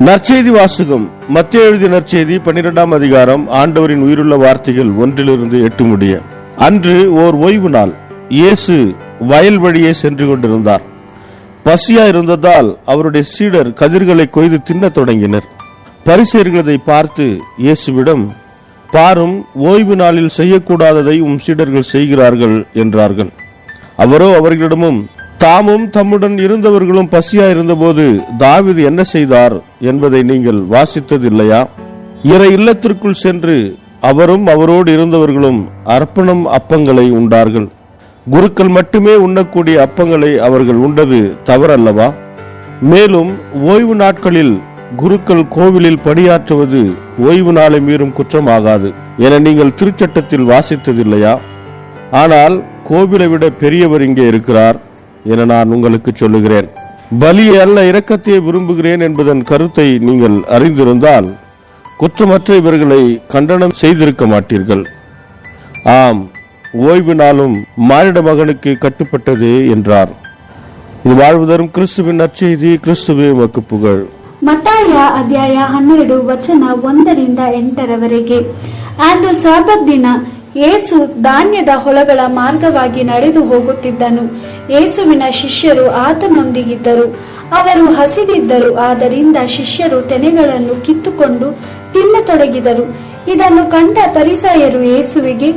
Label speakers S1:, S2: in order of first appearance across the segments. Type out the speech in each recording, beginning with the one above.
S1: நற்செய்தி வாசகம். மத்தேயு எழுதிய நற்செய்தி 12ஆம் அதிகாரம். ஆண்டவரின் உயிருள்ள வார்த்தைகள் 1-8 முடிய. அன்று ஓர் ஓய்வு நாள். இயேசு வயல் வழியே சென்று கொண்டிருந்தார். பசியாயிருந்ததால் அவருடைய சீடர் கதிர்களை கொய்து தின்னத் தொடங்கினர். பரிசேயர்கள் அதை பார்த்து இயேசுவிடம், பாரும், ஓய்வு நாளில் செய்யக்கூடாததை உம் சீடர்கள் செய்கிறார்கள் என்றார்கள். அவரோ அவர்களிடமும், தாமும் தம்முடன் இருந்தவர்களும் பசியாயிருந்தபோது தாவீது என்ன செய்தார் என்பதை நீங்கள் வாசித்ததில்லையா? இறை இல்லத்திற்குள் சென்று அவரும் அவரோடு இருந்தவர்களும் அர்ப்பணம் அப்பங்களை உண்டார்கள். குருக்கள் மட்டுமே உண்ணக்கூடிய அப்பங்களை அவர்கள் உண்டது தவறல்லவா? மேலும் ஓய்வு நாட்களில் குருக்கள் கோவிலில் பணியாற்றுவது ஓய்வு நாளை மீறும் குற்றமாகாது என நீங்கள் திருச்சட்டத்தில் வாசித்ததில்லையா? ஆனால் கோவிலை விட பெரியவர் இங்கே இருக்கிறார் என நான் உங்களுக்கு சொல்லுகிறேன். பலியை அல்ல, இரக்கத்தையே விரும்புகிறேன் என்பதன் கருத்தை நீங்கள் அறிந்திருந்தால் குற்றமற்ற இவர்களை கண்டனம் செய்திருக்க மாட்டீர்கள். ஆம், ஓய்வு நாளும் மானிட மகனுக்கு கட்டுப்பட்டதே என்றார். இது வாழ்வு தரும் கிறிஸ்துவின் நற்செய்தி. கிறிஸ்துவே உமக்கு புகழ்.
S2: ಮತ್ತಾಯ ಅಧ್ಯಾಯ 12 ವಚನ 1-8. ಅಂದು ಸಬ್ಬತ್ ದಿನ ಯೇಸು ಧಾನ್ಯದ ಹೊಲಗಳ ಮಾರ್ಗವಾಗಿ ನಡೆದು ಹೋಗುತ್ತಿದ್ದನು. ಯೇಸುವಿನ ಶಿಷ್ಯರು ಆತನೊಂದಿಗಿದ್ದರು. ಅವರು ಹಸಿದಿದ್ದರು. ಆದ್ದರಿಂದ ಶಿಷ್ಯರು ತೆನೆಗಳನ್ನು ಕಿತ್ತುಕೊಂಡು ತಿನ್ನತೊಡಗಿದರು. ಇದನ್ನು ಕಂಡ ಫರಿಸಾಯರು ಯೇಸುವಿಗೆ,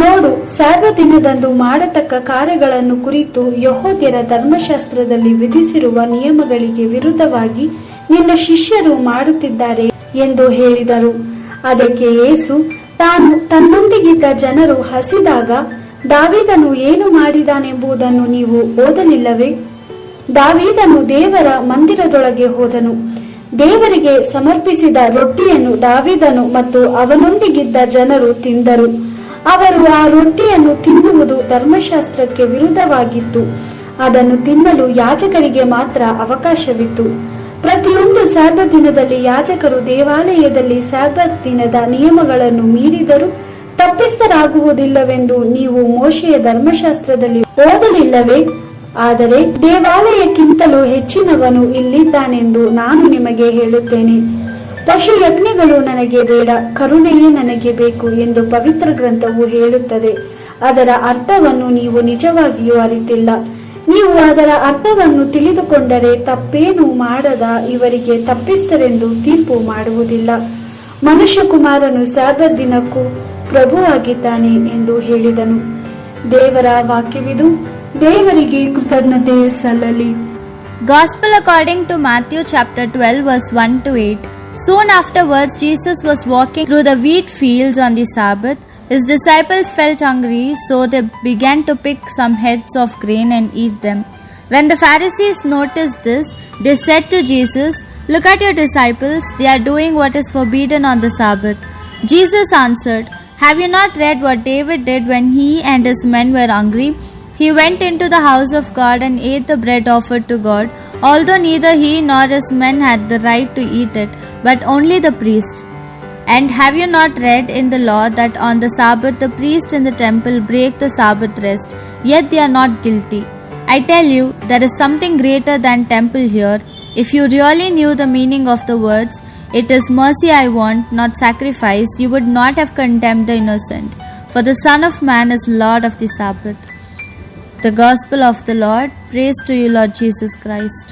S2: ನೋಡು, ಸಬ್ಬತ್ ದಿನದಂದು ಮಾಡತಕ್ಕ ಕಾರ್ಯಗಳನ್ನು ಕುರಿತು ಯೆಹೂದ್ಯರ ಧರ್ಮಶಾಸ್ತ್ರದಲ್ಲಿ ವಿಧಿಸಿರುವ ನಿಯಮಗಳಿಗೆ ವಿರುದ್ಧವಾಗಿ ನಿನ್ನ ಶಿಷ್ಯರು ಮಾಡುತ್ತಿದ್ದಾರೆ ಎಂದು ಹೇಳಿದರು. ಅದಕ್ಕೆ ಯೇಸು, ತಾನು ತನ್ನೊಂದಿಗಿದ್ದ ಜನರು ಹಸಿದಾಗ ದಾವೀದನು ಏನು ಮಾಡಿದಾನೆಂಬುದನ್ನು ನೀವು ಓದಲಿಲ್ಲವೇ? ದಾವೀದನು ದೇವರ ಮಂದಿರದೊಳಗೆ ಹೋದನು. ದೇವರಿಗೆ ಸಮರ್ಪಿಸಿದ ರೊಟ್ಟಿಯನ್ನು ದಾವೀದನು ಮತ್ತು ಅವನೊಂದಿಗಿದ್ದ ಜನರು ತಿಂದರು. ಅವರು ಆ ರೊಟ್ಟಿಯನ್ನು ತಿನ್ನುವುದು ಧರ್ಮಶಾಸ್ತ್ರಕ್ಕೆ ವಿರುದ್ಧವಾಗಿತ್ತು. ಅದನ್ನು ತಿನ್ನಲು ಯಾಜಕರಿಗೆ ಮಾತ್ರ ಅವಕಾಶವಿತ್ತು. ಪ್ರತಿಯೊಂದು ಸಬ್ಬತ್ ದಿನದಲ್ಲಿ ಯಾಜಕರು ದೇವಾಲಯದಲ್ಲಿ ಸಬ್ಬತ್ ದಿನದ ನಿಯಮಗಳನ್ನು ಮೀರಿದರೂ ತಪ್ಪಿತಸ್ಥರಾಗುವುದಿಲ್ಲವೆಂದು ನೀವು ಮೋಶೆಯ ಧರ್ಮಶಾಸ್ತ್ರದಲ್ಲಿ ಓದಲಿಲ್ಲವೇ? ಆದರೆ ದೇವಾಲಯಕ್ಕಿಂತಲೂ ಹೆಚ್ಚಿನವನು ಇಲ್ಲಿದ್ದಾನೆಂದು ನಾನು ನಿಮಗೆ ಹೇಳುತ್ತೇನೆ. ಪಶು ಯಜ್ಞಗಳು ನನಗೆ ಬೇಡ, ಕರುಣೆಯೇ ನನಗೆ ಬೇಕು ಎಂದು ಪವಿತ್ರ ಗ್ರಂಥವು ಹೇಳುತ್ತದೆ. ಅದರ ಅರ್ಥವನ್ನು ನೀವು ನಿಜವಾಗಿಯೂ ಅರಿತಿಲ್ಲ. ನೀವು ಅದರ ಅರ್ಥವನ್ನು ತಿಳಿದುಕೊಂಡರೆ ತಪ್ಪೇನು ಮಾಡದ ಇವರಿಗೆ ತಪ್ಪಿಸ್ತರೆಂದು ತೀರ್ಪು ಮಾಡುವುದಿಲ್ಲ. ಮನುಷ್ಯಕುಮಾರನು ಸಬ್ಬತ್ ದಿನಕ್ಕೂ ಪ್ರಭುವಾಗಿದ್ದಾನೆ ಎಂದು ಹೇಳಿದನು. ದೇವರ ವಾಕ್ಯವಿದು. ದೇವರಿಗೆ ಕೃತಜ್ಞತೆ ಸಲ್ಲಲಿ.
S3: Gospel according to Matthew chapter 12 verse 1-8. Soon afterwards Jesus was walking through the wheat fields on the Sabbath. His disciples felt hungry, so they began to pick some heads of grain and eat them. When the Pharisees noticed this, they said to Jesus, "Look at your disciples, they are doing what is forbidden on the Sabbath." Jesus answered, "Have you not read what David did when he and his men were hungry? He went into the house of God and ate the bread offered to God, although neither he nor his men had the right to eat it, but only the priest. And have you not read in the law that on the Sabbath the priests in the temple break the Sabbath rest, yet they are not guilty? I tell you, there is something greater than temple here. If you really knew the meaning of the words, 'It is mercy I want, not sacrifice,' you would not have condemned the innocent. For the Son of Man is Lord of the Sabbath." The Gospel of the Lord. Praise to you, Lord Jesus Christ.